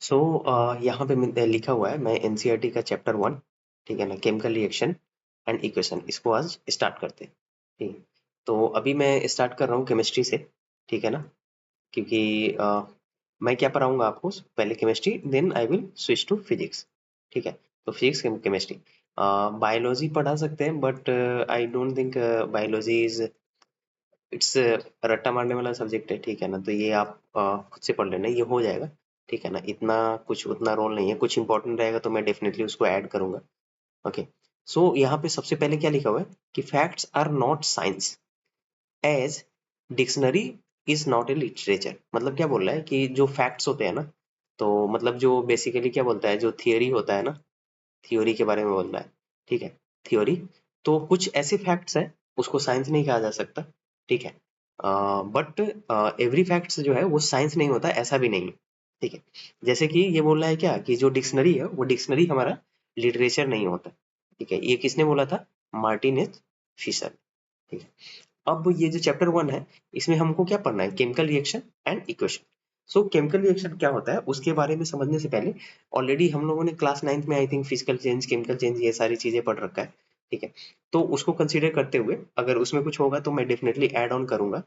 सो यहाँ पे लिखा हुआ है, मैं एनसीईआरटी का चैप्टर 1, ठीक है ना, केमिकल रिएक्शन एंड इक्वेशन, इसको आज स्टार्ट करते हैं। ठीक है, तो अभी मैं स्टार्ट कर रहा हूँ केमिस्ट्री से, ठीक है ना, क्योंकि मैं क्या पढ़ाऊंगा आपको, पहले chemistry, then I will switch to physics. ठीक है, तो फिजिक्स केमिस्ट्री, बायोलॉजी पढ़ा सकते हैं, but I don't think biology is, it's रट्टा मारने वाला सब्जेक्ट है, ठीक है ना, तो ये आप खुद से पढ़ लेना, ये हो जाएगा, ठीक है ना, इतना कुछ उतना रोल नहीं है, कुछ इंपॉर्टेंट रहेगा तो मैं डेफिनेटली उसको ऐड करूंगा। ओके, सो यहाँ पे सबसे पहले क्या लिखा हुआ है कि facts are not science as dictionary is not a literature. मतलब क्या बोल रहा है कि जो फैक्ट्स होते हैं ना, तो मतलब जो बेसिकली क्या बोलता है, जो थियोरी होता है ना, थ्योरी के बारे में बोल रहा है, ठीक है, थ्योरी, तो कुछ ऐसे फैक्ट्स हैं उसको साइंस नहीं कहा जा सकता, ठीक है, बट एवरी फैक्ट्स जो है वो साइंस नहीं होता, ऐसा भी नहीं है, ठीक है। जैसे कि ये बोल रहा है क्या कि जो डिक्शनरी है वो डिक्शनरी हमारा लिटरेचर नहीं होता, ठीक है, ये किसने बोला था, मार्टिन एच फिशर, ठीक है। अब ये जो चैप्टर 1 है, इसमें हमको क्या पढ़ना है, chemical reaction and equation. So chemical reaction क्या होता है उसके बारे में समझने से पहले, ऑलरेडी हम लोगों ने क्लास 9th में I think physical change, chemical change, ये सारी चीजें पढ़ रखा है, ठीक है, तो उसको कंसीडर करते हुए अगर उसमें कुछ होगा तो मैं डेफिनेटली ऐड ऑन करूंगा।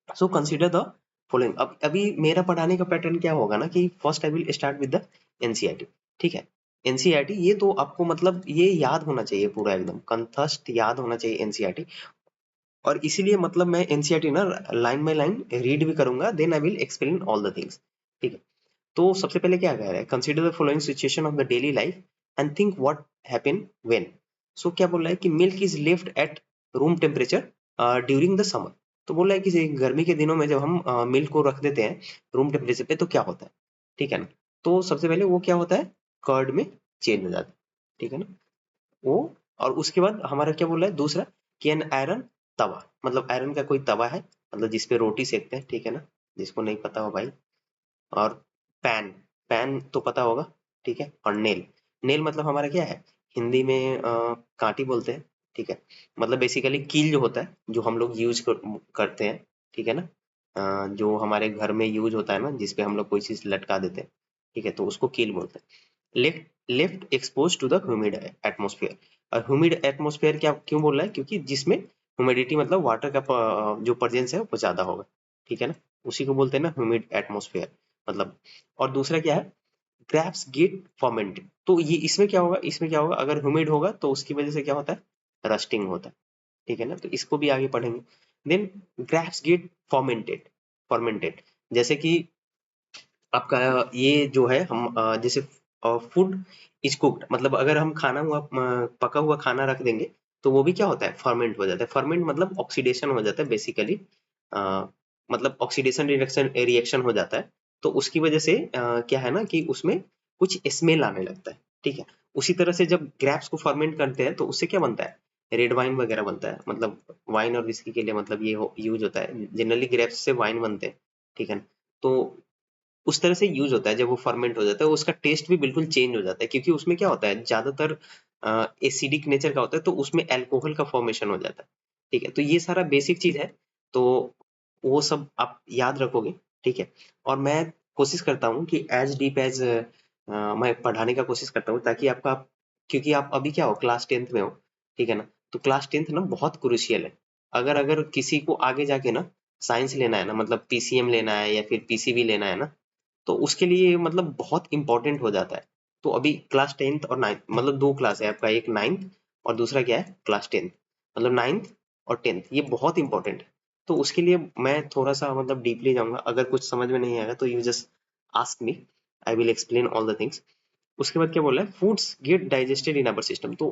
So consider the following. अब अभी मेरा पढ़ाने का पैटर्न क्या होगा ना कि first I will start with the NCERT, ठीक है। एनसीईआरटी ये तो आपको मतलब ये याद होना चाहिए, पूरा एकदम कंठस्थ याद होना चाहिए एनसीईआरटी, और इसीलिए मतलब मैं एनसीईआरटी ना लाइन बाय लाइन रीड भी करूंगा, then I will explain all the things, ठीक है। तो सबसे पहले क्या कह रहा है, consider the following situation of the daily life and think what happen when. So क्या बोल रहा है कि milk is left at room temperature during the summer. तो बोल रहा है कि गर्मी के दिनों में जब हम मिल्क को रख देते हैं रूम टेम्परेचर पे तो क्या होता है, ठीक है ना। तो सबसे पहले वो क्या होता है, कर्ड में चेंज हो जाता है, ठीक है ना, वो। और उसके बाद हमारा क्या बोल रहा है दूसरा, कि एन आयरन तवा, मतलब आयरन का कोई तवा है, मतलब जिसपे रोटी सेकते हैं, ठीक है ना, जिसको नहीं पता हो भाई। और पैन, पैन तो पता होगा, ठीक है। और नेल, नेल मतलब हमारा क्या है, हिंदी में कांटी बोलते हैं, ठीक है, मतलब बेसिकली कील जो होता है जो हम लोग करते हैं, ठीक है ना, जो हमारे घर में यूज होता है ना, जिसपे हम लोग कोई चीज लटका देते हैं, ठीक है, तो उसको कील बोलते हैं। Left expose to the humid atmosphere. और ह्यूमिड एटमोस्फेयर क्या क्यों बोल रहा है, क्योंकि जिसमें ह्यूमिडिटी मतलब वाटर का जो प्रेजेंस है वो ज्यादा होगा, ठीक है ना, उसी को बोलते हैं ना ह्यूमिड एटमोस्फेयर, मतलब। और दूसरा क्या है, ग्रेप्स गेट फर्मेंटेड। तो ये इसमें क्या होगा, इसमें क्या होगा, अगर ह्यूमिड होगा तो उसकी वजह से क्या होता है, रस्टिंग होता है, ठीक है ना, तो इसको भी आगे पढ़ेंगे। Then grapes get fermented, fermented, जैसे कि आपका ये जो है हम जैसे फूड इज कुक्ड, मतलब अगर हम खाना हुआ पका हुआ खाना रख देंगे तो वो भी क्या होता है, फर्मेंट हो जाता है। फर्मेंट मतलब ऑक्सीडेशन हो जाता है बेसिकली, मतलब ऑक्सीडेशन रिएक्शन रिएक्शन हो जाता है, तो उसकी वजह से क्या है ना कि उसमें कुछ स्मेल आने लगता है, ठीक है। उसी तरह से जब ग्रेप्स को फर्मेंट करते हैं तो उससे क्या बनता है, रेड वाइन वगैरह बनता है, मतलब वाइन और विस्की के लिए मतलब ये यूज होता है, जनरली ग्रेप्स से वाइन बनते हैं, ठीक है ना। तो उस तरह से यूज होता है, जब वो फर्मेंट हो जाता है उसका टेस्ट भी बिल्कुल चेंज हो जाता है, क्योंकि उसमें क्या होता है, ज्यादातर एसिडिक नेचर का होता है, तो उसमें अल्कोहल का फॉर्मेशन हो जाता है, ठीक है। तो ये सारा बेसिक चीज है, तो वो सब आप याद रखोगे, ठीक है। और मैं कोशिश करता हूँ कि एज डीप एज मैं पढ़ाने का कोशिश करता हूँ, ताकि आपका, क्योंकि आप अभी क्या हो, क्लास 10th में हो, ठीक है ना, तो क्लास 10th ना बहुत क्रूशियल है। अगर अगर किसी को आगे जाके ना साइंस लेना है ना, मतलब पीसीएम लेना है या फिर पीसीबी लेना है ना, तो उसके लिए मतलब बहुत इंपॉर्टेंट हो जाता है। तो अभी क्लास 10th और 9th, मतलब दो क्लास है आपका, एक 9th और दूसरा क्या है, क्लास 10th, मतलब 9th और 10th, ये बहुत इंपॉर्टेंट है। तो उसके लिए मैं थोड़ा सा मतलब डीपली जाऊंगा, अगर कुछ समझ में नहीं आएगा तो you just ask me, I will explain all the things. उसके बाद क्या बोल रहा है, foods get digested in our system. तो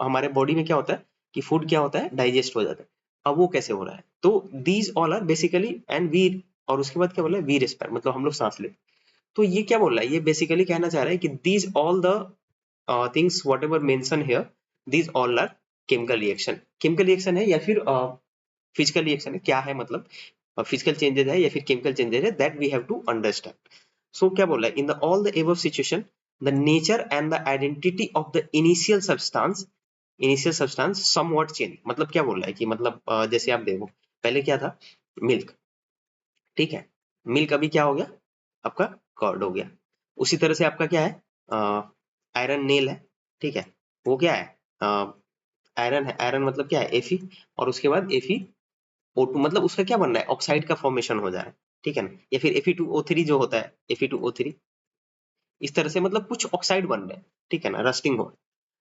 हमारे बॉडी में क्या होता है कि फूड क्या होता है, डाइजेस्ट हो जाता है। अब वो कैसे हो रहा है, तो these all are basically and we, और उसके बाद क्या बोला है, वी रेस्पायर, मतलब हम लोग सांस लेते हैं। तो ये क्या बोल रहा है, ये बेसिकली कहना चाह रहा है कि these all the things whatever mention here, these all are chemical reaction. Chemical reaction है या फिर फिजिकल रिएक्शन है, क्या है मतलब, फिजिकल चेंजेस है या फिर केमिकल चेंजेस है, that we have to understand. So क्या बोल रहा है, in the all the above situation the nature and the identity of the initial substance somewhat change. मतलब क्या बोल रहा है कि मतलब जैसे आप देखो, पहले क्या था, मिल्क, ठीक है, मिल्क अभी क्या हो गया, आपका कॉर्ड हो गया। उसी तरह से आपका क्या है, आयरन नेल है, ठीक है, वो क्या है, आयरन है, आयरन मतलब क्या है, Fe, और उसके बाद FeO2 मतलब उसका क्या बन रहा है, ऑक्साइड का फॉर्मेशन हो जा रहा है, ठीक है ना, या फिर Fe2O3 जो होता है, Fe2O3, इस तरह से मतलब कुछ ऑक्साइड बन रहे हैं, ठीक है ना, रस्टिंग हो।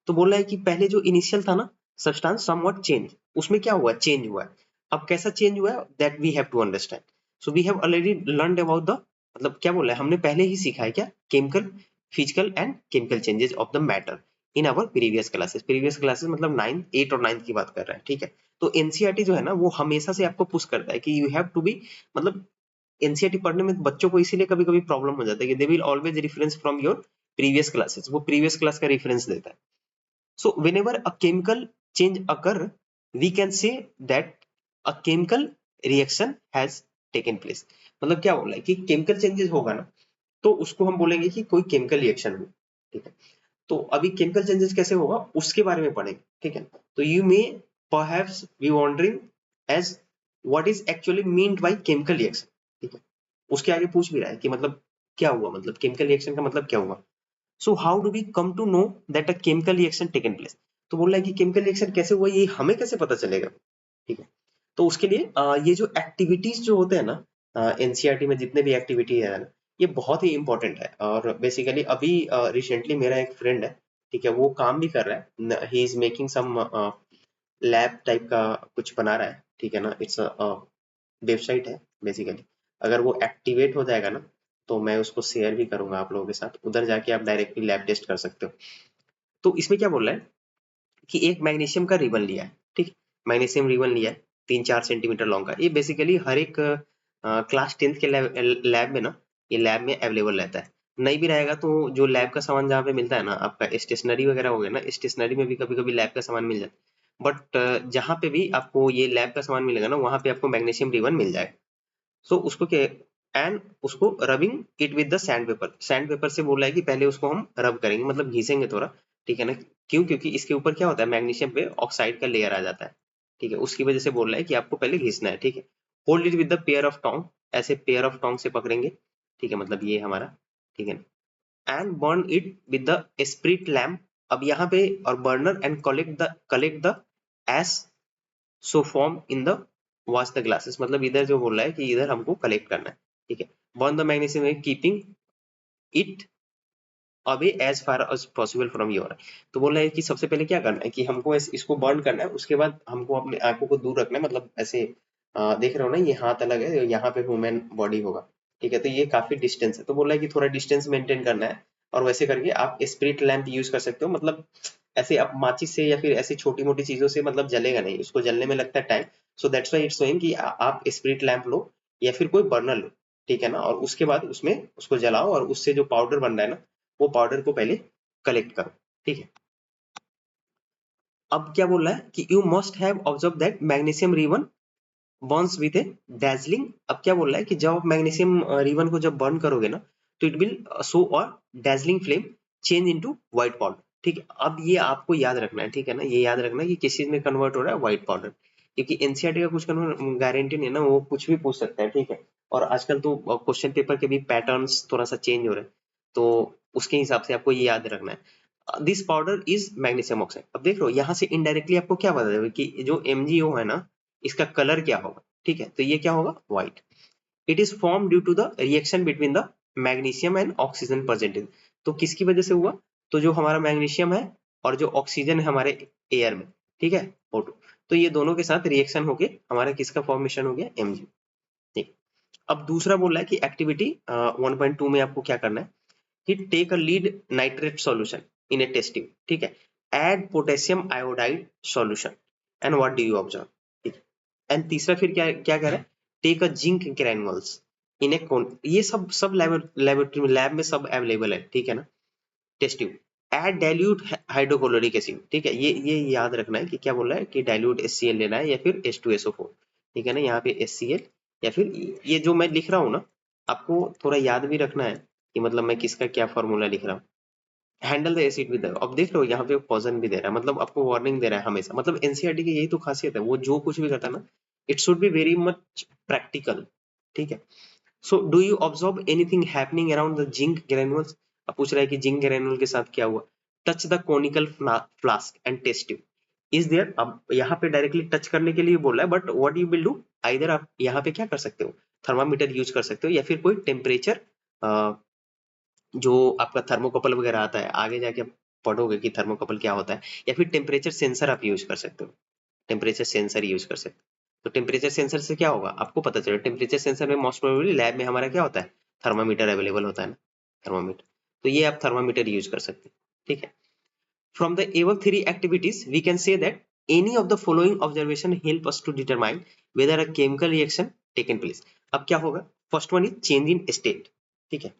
तो बोल रहा है कि पहले जो इनिशियल था ना सब्सटेंस समवॉट चेंज, उसमें क्या हुआ, चेंज हुआ है। अब कैसा चेंज हुआ है, that we have to understand. So we have already learned about the, मतलब क्या बोल रहा है, हमने पहले ही सीखा है क्या, chemical, physical and chemical changes of the matter in our previous classes. Previous classes मतलब 9, 8 और 9 की बात कर रहे हैं, ठीक है। तो एनसीईआरटी जो है ना वो हमेशा से आपको पुश करता है कि यू हैव टू बी, मतलब एनसीईआरटी पढ़ने में बच्चों को इसीलिए कभी कभी प्रॉब्लम हो जाता है कि they will always reference from your previous classes, वो प्रीवियस क्लास का रेफरेंस देता है। So whenever a chemical change occur, we can say that a chemical reaction has taken place। मतलब क्या बोला है कि केमिकल चेंजेस होगा ना तो उसको हम बोलेंगे कि कोई केमिकल रिएक्शन हो, ठीक है। तो अभी केमिकल चेंजेस कैसे होगा उसके बारे में पढ़ेंगे, ठीक है। तो you may perhaps be wondering as what is actually meant by chemical reaction, ठीक है। उसके आगे पूछ भी रहा है कि मतलब क्या हुआ, मतलब केमिकल रिएक्शन का मतलब क्या हुआ। So how do we come to know that a chemical reaction taken place. तो बोल रहा है कि केमिकल रिएक्शन कैसे हुआ ये हमें कैसे पता चलेगा, ठीक है। तो उसके लिए ये जो एक्टिविटीज जो होते हैं ना, एनसीईआरटी में जितने भी एक्टिविटी है ना, ये बहुत ही इंपॉर्टेंट है। और बेसिकली अभी रिसेंटली मेरा एक फ्रेंड है, ठीक है, वो काम भी कर रहा है, he is making some lab type का कुछ बना रहा है, ठीक है ना, इट्स वेबसाइट है बेसिकली। अगर वो एक्टिवेट हो जाएगा ना तो मैं उसको शेयर भी करूंगा आप लोगों के साथ, उधर जाके आप डायरेक्टली लैब टेस्ट कर सकते हो। तो इसमें क्या बोल रहा है कि एक मैग्नीशियम का रिबन लिया है, ठीक, मैग्नीशियम रिबन लिया है 3-4 सेंटीमीटर लॉन्ग का। ये बेसिकली हर एक क्लास 10th के लैब में ना, ये लैब में अवेलेबल रहता है। नहीं भी रहेगा तो जो लैब का सामान जहाँ पे मिलता है ना, आपका स्टेशनरी वगैरह हो गया ना, स्टेशनरी में भी कभी कभी लैब का सामान मिल जाता है। बट जहाँ पे भी आपको ये लैब का सामान मिलेगा ना वहाँ पे आपको मैग्नीशियम रिबन मिल जाएगा। सो उसको क्या, एंड उसको rubbing it with the sand paper, sand paper से बोला है कि पहले उसको हम रब करेंगे, मतलब घिसेंगे थोड़ा, ठीक है ना। क्यों, क्योंकि इसके ऊपर क्या होता है, मैग्नीशियम पे ऑक्साइड का लेयर आ जाता है, ठीक है, उसकी वजह से बोल रहा है कि आपको पहले घिसना है, ठीक है। Hold it with the pair of tong, ऐसे पेयर ऑफ टोंग से पकड़ेंगे, ठीक है, मतलब ये हमारा, ठीक है। And burn it with the spirit lamp, अब यहाँ पे और burner, and collect the S so form in the wash the glasses, मतलब इधर जो बोल रहा है कि इधर हमको कलेक्ट करना है, ठीक है। Burn the magnesium keeping it away as far as possible from your. तो बोल रहा है कि सबसे पहले क्या करना है कि हमको इसको बर्न करना है, उसके बाद हमको अपने आंखों को दूर रखना है, मतलब ऐसे देख रहे हो ना, ये हाथ अलग है, यहाँ पे ह्यूमन बॉडी होगा, ठीक है। तो ये काफी डिस्टेंस है, तो बोल रहा है कि थोड़ा डिस्टेंस मेंटेन करना है। और वैसे करके आप स्पिरिट लैंप यूज कर सकते हो, मतलब ऐसे आप माचिस से या फिर ऐसी छोटी मोटी चीजों से मतलब जलेगा नहीं, उसको जलने में लगता है time. So that's why it's showing कि आप स्पिरिट लैंप लो या फिर कोई बर्नर लो, ठीक है ना, और उसके बाद उसमें उसको जलाओ और उससे जो पाउडर बन रहा है ना वो पाउडर को पहले कलेक्ट करो, ठीक है। अब क्या बोल रहा है कि you must have observe that magnesium ribbon Burns with A dazzling. अब क्या बोल रहा है कि जब आप मैग्नीशियम रिबन को जब बर्न करोगे ना तो it will show a dazzling flame change into white powder, ठीक है। अब ये आपको याद रखना है, ठीक है ना, ये याद रखना है कि किस चीज में कन्वर्ट हो रहा है, व्हाइट पाउडर। क्योंकि एनसीईआरटी का कुछ गारंटी नहीं है ना, वो कुछ भी पूछ सकता है, ठीक है। और आजकल तो क्वेश्चन पेपर के भी पैटर्न्स थोड़ा सा चेंज हो रहे हैं, तो उसके हिसाब से आपको ये याद रखना है। This powder is magnesium oxide. अब देख लो यहाँ से इनडायरेक्टली आपको क्या बता देगा कि जो MgO है ना इसका कलर क्या होगा, ठीक है। तो ये क्या होगा, white. It is form due to the reaction between the magnesium and oxygen present. तो किसकी वजह से हुआ, तो जो हमारा मैग्नीशियम है और जो ऑक्सीजन है हमारे एयर में, ठीक है, O2, तो ये दोनों के साथ रिएक्शन होके हमारा किसका फॉर्मेशन हो गया, Mg, ठीक। अब दूसरा बोल रहा है कि एक्टिविटी 1.2 में आपको क्या करना है कि take a lead nitrate solution in a test tube, ठीक है, add potassium iodide solution and what do you observe, ठीक है। एंड तीसरा फिर क्या क्या कह रहा है, टेक अ जिंक ग्रैनुअल्स इन ए कौन, ये सब लेबोरेटरी में लैब में सब अवेलेबल है, ठीक है ना, test tube. Add dilute hydrochloric acid, ठीक है, ये याद रखना है कि क्या बोल रहा है कि डाइल्यूट HCl लेना है या फिर H2SO4, ठीक है ना, यहाँ पे HCl या फिर ये जो मैं लिख रहा हूँ ना आपको थोड़ा याद भी रखना है कि मतलब मैं किसका क्या फॉर्मूला लिख रहा हूँ। हैंडल द एसिड विद, अब देख लो यहाँ पे पॉइजन भी दे रहा है, मतलब आपको वार्निंग दे रहा है हमेशा, मतलब एनसीईआरटी की यही तो खासियत है, वो जो कुछ भी करता है ना it should be very much practical, ठीक है। So do you observe anything happening around the zinc granules? अब पूछ रहा है कि जिंक ग्रेनुअल के साथ क्या हुआ। Touch the conical flask and test tube is there. अब यहाँ पे डायरेक्टली टच करने के लिए बोल रहा है, but what you will do, either आप यहाँ पे क्या कर सकते हो, थर्मामीटर यूज कर सकते हो, या फिर कोई टेम्परेचर जो आपका थर्मोकपल वगैरह आता है, आगे जाके आप पढ़ोगे कि थर्मोकपल क्या होता है, या फिर टेम्परेचर सेंसर आप यूज कर सकते हो, टेम्परेचर सेंसर यूज कर सकते हो। तो टेम्परेचर सेंसर से क्या होगा, आपको पता चलेगा। टेम्परेचर सेंसर में मोस्ट प्रोबेबली लैब में हमारा क्या होता है, थर्मामीटर अवेलेबल होता है ना, थर्मामीटर। तो ये आप थर्मामीटर यूज कर सकते हैं, ठीक है। From the above three activities we can say that any of the following observation help us to determine whether a chemical reaction taken place। अब क्या होगा, first one is change in state, ठीक है।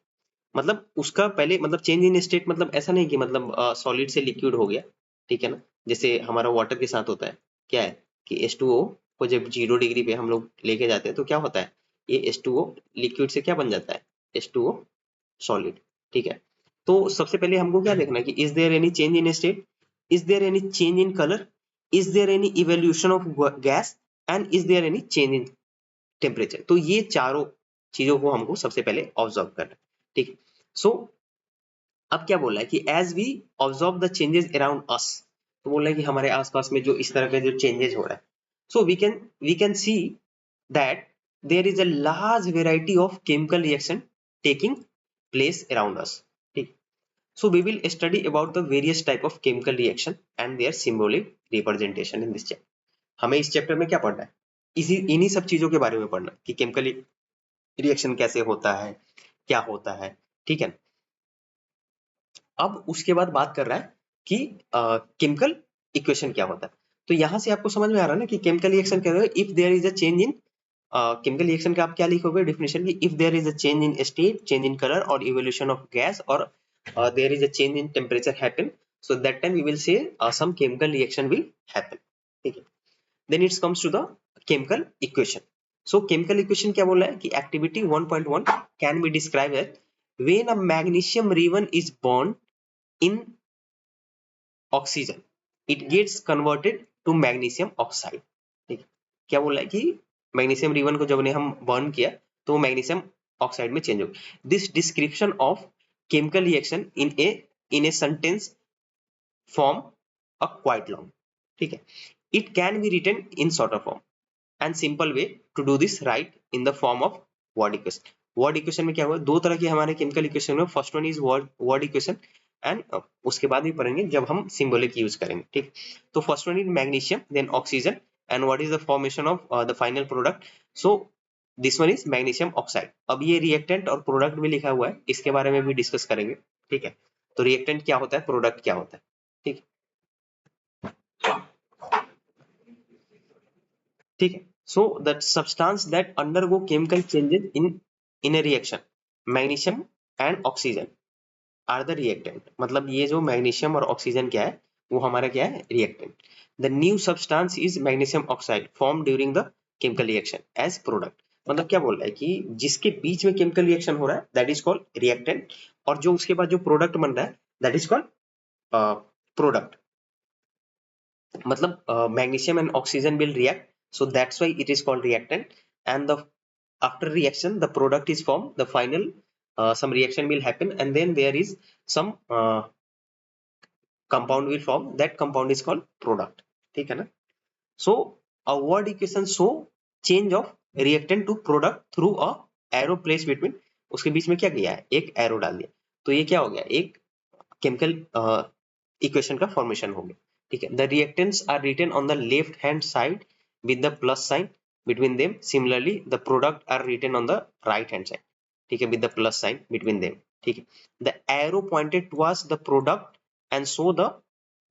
मतलब उसका पहले मतलब चेंज इन स्टेट मतलब ऐसा नहीं कि मतलब सॉलिड से लिक्विड हो गया, ठीक है ना। जैसे हमारा वाटर के साथ होता है, क्या है कि H2O को जब 0 डिग्री पे हम लोग लेके जाते हैं तो क्या होता है, ये H2O लिक्विड से क्या बन जाता है, H2O सॉलिड, ठीक है। तो सबसे पहले हमको क्या देखना है कि is there any change in state, is there any change in colour, is there any evolution of gas, and is there any change in temperature. तो ये चारों चीजों को हमको सबसे पहले ऑब्जर्व करना है, ठीक है। सो अब क्या बोल रहा है कि as we observe the changes around us, तो बोल रहा है कि हमारे आसपास में जो इस तरह के जो चेंजेस हो रहा है, so we can see that there is a large variety of chemical reaction taking place around us, ठीक। So we will study about the various type of chemical reaction and their symbolic representation in this chapter. हमें इस chapter में क्या पढ़ना है, इसी इन्हीं सब चीजों के बारे में पढ़ना कि केमिकल रिएक्शन कैसे होता है, क्या होता है, ठीक है। अब उसके बाद बात कर रहा है कि केमिकल इक्वेशन क्या होता है। तो यहां से आपको समझ में आ रहा है ना कि केमिकल रिएक्शन क्या है। If there is a change in chemical reaction का आप क्या लिखोगे डिफिनेशन की, if there is a change in state, change in colour और इवोल्यूशन ऑफ गैस, और there is a change in temperature happen, so that time we will say some chemical reaction will happen, ठीक है। Then it's comes to the chemical equation. So chemical equation क्या बोल रहा है कि activity 1.1 can be describe as when a magnesium ribbon is burned in oxygen it gets converted to magnesium oxide, ठीक है। क्या बोल रहा है कि मैग्नीशियम रिबन को जब ने हम बर्न किया तो वो मैग्नीशियम ऑक्साइड में चेंज हो गया। This description of chemical reaction in a sentence form a quite long, ठीक है। It can be written in shorter form and simple way to do this write in the form of word equation. Word equation में क्या हुआ, दो तरह के हमारे chemical equation में, first one is word equation and उसके बाद भी पढ़ेंगे जब हम सिंबॉलिक यूज करेंगे, ठीक। तो first one is magnesium then oxygen and what is the formation of the final product. So this one is magnesium oxide. अब ये रिएक्टेंट और प्रोडक्ट भी लिखा हुआ है, इसके बारे में भी डिस्कस करेंगे, ठीक है। तो रिएक्टेंट क्या होता है, प्रोडक्ट क्या होता है, ठीक ठीक है। So that substance that undergo chemical changes in a reaction, magnesium and oxygen are the reactant. मतलब ये जो मैग्नीशियम और ऑक्सीजन क्या है, वो हमारा क्या है, reactant. The new substance is magnesium oxide form during the chemical reaction as product. मतलब क्या बोल रहा है कि जिसके बीच में केमिकल रिएक्शन हो रहा है दैट इज कॉल्ड रिएक्टेंट, और जो उसके बाद जो प्रोडक्ट बन रहा है दैट इज कॉल्ड प्रोडक्ट। मतलब magnesium and oxygen will react, so that's why it is called reactant. And the after reaction the product is formed, the final some reaction will happen, and then there is some compound will form, that compound is called product, ठीक है ना। so a word equation show change of reactant to product through a arrow placed between, उसके बीच में क्या किया है, एक arrow डाल दिया, तो ये क्या हो गया, एक केमिकल इक्वेशन का फॉर्मेशन हो गया, ठीक है। The reactants are written on the left hand side with the plus sign between them, similarly the product are written on the right hand side, ठीक है, with the plus sign between them, ठीक है। The arrow pointed towards the product and show the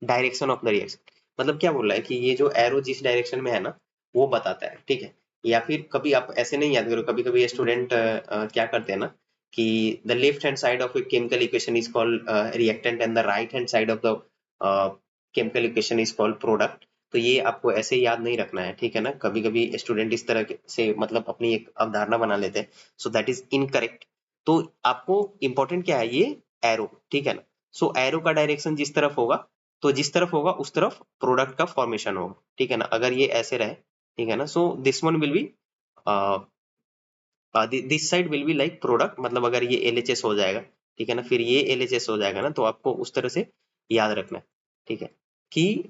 direction of the reaction. मतलब क्या बोल रहा है कि ये जो एरो जिस डायरेक्शन में है ना वो बताता है, ठीक है। या फिर कभी आप ऐसे नहीं याद करो, कभी कभी स्टूडेंट क्या करते हैं ना कि the left hand side of a chemical equation is called reactant and the right hand side of the chemical equation is called product। तो ये आपको ऐसे याद नहीं रखना है, ठीक है ना। कभी कभी स्टूडेंट इस तरह से मतलब अपनी एक अवधारणा बना लेते हैं, सो दैट इज इनकरेक्ट। तो आपको इंपॉर्टेंट क्या है, ये एरो, ठीक है ना। सो एरो का डायरेक्शन जिस तरफ होगा, तो जिस तरफ होगा उस तरफ प्रोडक्ट का फॉर्मेशन होगा, ठीक है ना। अगर ये ऐसे रहे, ठीक है ना, सो this one will be this side will be like product, मतलब अगर ये LHS हो जाएगा, ठीक है ना, फिर ये LHS हो जाएगा ना, तो आपको उस तरह से याद रखना है, ठीक है, कि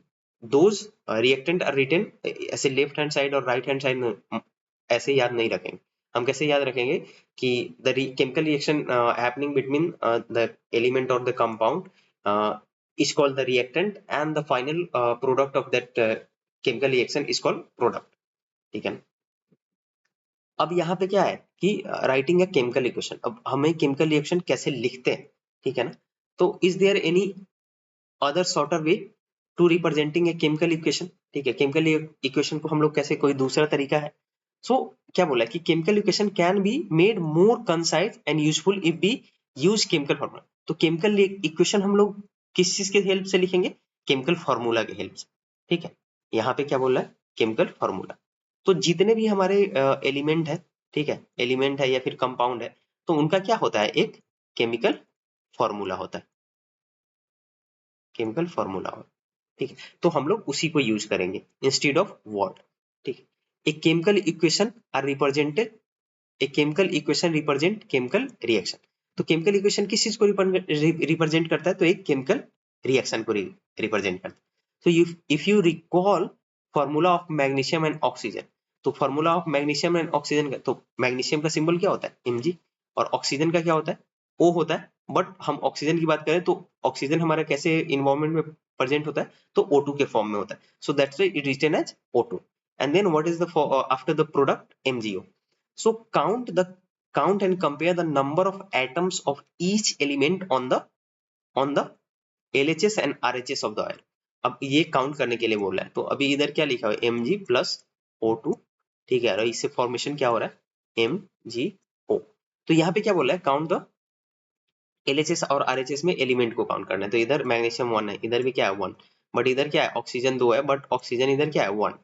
दोज रिएक्टेंट आर रिटेन, ऐसे लेफ्ट हैंड साइड और राइट हैंड साइड ऐसे याद नहीं रखेंगे। हम कैसे याद रखेंगे कि the chemical reaction happening between the element और the compound is called the reactant and the final product of that chemical reaction is called product, ठीक है ना। अब यहाँ पे क्या है कि राइटिंग ए केमिकल इक्वेशन, अब हमें केमिकल रिएक्शन कैसे लिखते हैं, ठीक है ना, तो is there any other shorter way to representing a chemical equation, ठीक है, केमिकल इक्वेशन को हम लोग कैसे, कोई दूसरा तरीका है। सो क्या बोला है कि chemical equation can be made more concise and useful if B use chemical formula. तो केमिकल इक्वेशन हम लोग किस चीज के हेल्प से लिखेंगे, केमिकल फॉर्मूला के हेल्प से, ठीक है। यहाँ पे क्या बोल रहा है, केमिकल फॉर्मूला। तो जितने भी हमारे एलिमेंट है, ठीक है, एलिमेंट है या फिर कंपाउंड है, तो उनका क्या होता है, एक केमिकल फॉर्मूला होता है, केमिकल फॉर्मूला होता है, ठीक है। तो हम लोग उसी को यूज करेंगे इंस्टेड ऑफ वर्ड, ठीक है। एक chemical equation are represented, a chemical equation represent chemical reaction. तो केमिकल इक्वेशन किस चीज को रिप्रेजेंट करता है, तो एक केमिकल रिएक्शन को रिप्रेजेंट करता है। तो if you recall formula of magnesium and oxygen, तो formula of magnesium and oxygen का, तो मैग्नीशियम का सिंबल क्या होता है, Mg, और ऑक्सीजन का क्या होता है, O होता है। बट हम ऑक्सीजन की बात करें तो ऑक्सीजन हमारा कैसे इन्वायरमेंट में प्रेजेंट होता है, तो O2 के फॉर्म में होता है। So that's why it written as O2। And then what is the after the product, MgO। So count and compare the number of atoms of each element on the LHS and RHS of the oil। अब ये count करने के लिए बोल रहा है, तो अभी इधर क्या लिखा हुआ है, Mg प्लस O2, ठीक है, और इससे फॉर्मेशन क्या हो रहा है, MgO। तो यहाँ पे क्या बोल रहा है, काउंट द LHS और RHS में एलिमेंट को काउंट करना है। तो इधर मैग्नीशियम 1 है, इधर भी क्या है 1, बट इधर क्या है, ऑक्सीजन 2 है, बट ऑक्सीजन इधर क्या है 1।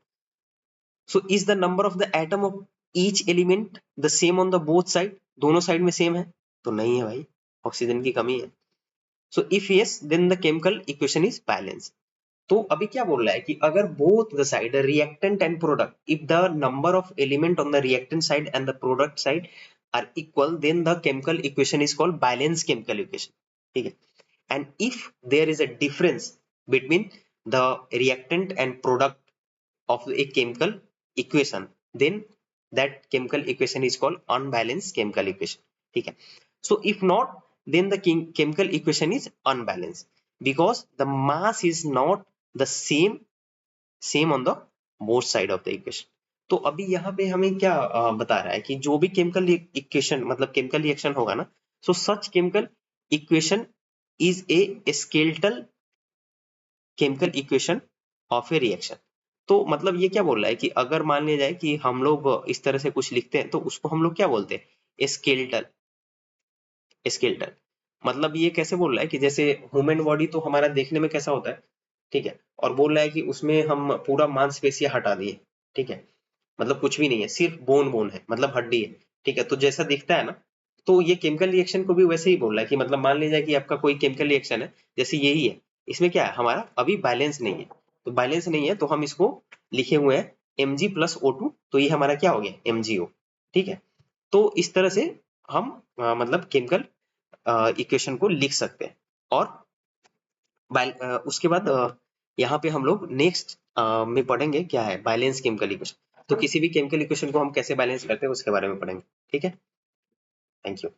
So is the number of the atom of each element the same on the both side? दोनों साइड में सेम है, तो नहीं है भाई, ऑक्सीजन की कमी है। So if yes, then the chemical equation is balanced। तो अभी क्या बोल रहा है कि अगर both the side, the reactant and product, if the number of element on the reactant side and the product side are equal, then the chemical equation is called balanced chemical equation, ठीक है। And if there is a difference between the reactant and product of a chemical equation, then that chemical equation is called unbalanced chemical equation, ठीक है। So if not, then the chemical equation is unbalanced because the mass is not the same on the both side of the equation। तो अभी यहाँ पे हमें क्या बता रहा है कि जो भी केमिकल इक्वेशन, मतलब केमिकल रिएक्शन होगा ना, so such chemical equation is a skeletal chemical equation of a reaction। तो मतलब ये क्या बोल रहा है कि अगर मान लिया जाए कि हम लोग इस तरह से कुछ लिखते हैं, तो उसको हम लोग क्या बोलते हैं, स्केलेटल। स्केलेटल मतलब ये कैसे बोल रहा है कि जैसे ह्यूमन बॉडी तो हमारा देखने में कैसा होता है, ठीक है, और बोल रहा है कि उसमें हम पूरा मांसपेशियां हटा दिए, ठीक है, मतलब कुछ भी नहीं है, सिर्फ बोन बोन है, मतलब हड्डी है, ठीक है, तो जैसा दिखता है ना, तो ये केमिकल रिएक्शन को भी वैसे ही बोल रहा है कि मतलब मान लीजिए कि आपका कोई केमिकल रिएक्शन है, जैसे यही है, इसमें क्या है, हमारा अभी बैलेंस नहीं है, तो बैलेंस नहीं है तो हम इसको लिखे हुए हैं Mg प्लस O2, तो ये हमारा क्या हो गया, MgO, ठीक है। तो इस तरह से हम मतलब केमिकल इक्वेशन को लिख सकते हैं। और उसके बाद यहाँ पे हम लोग नेक्स्ट में पढ़ेंगे क्या है, बैलेंस केमिकल इक्वेशन। तो किसी भी केमिकल इक्वेशन को हम कैसे बैलेंस करते हैं उसके बारे में पढ़ेंगे, ठीक है। Thank you.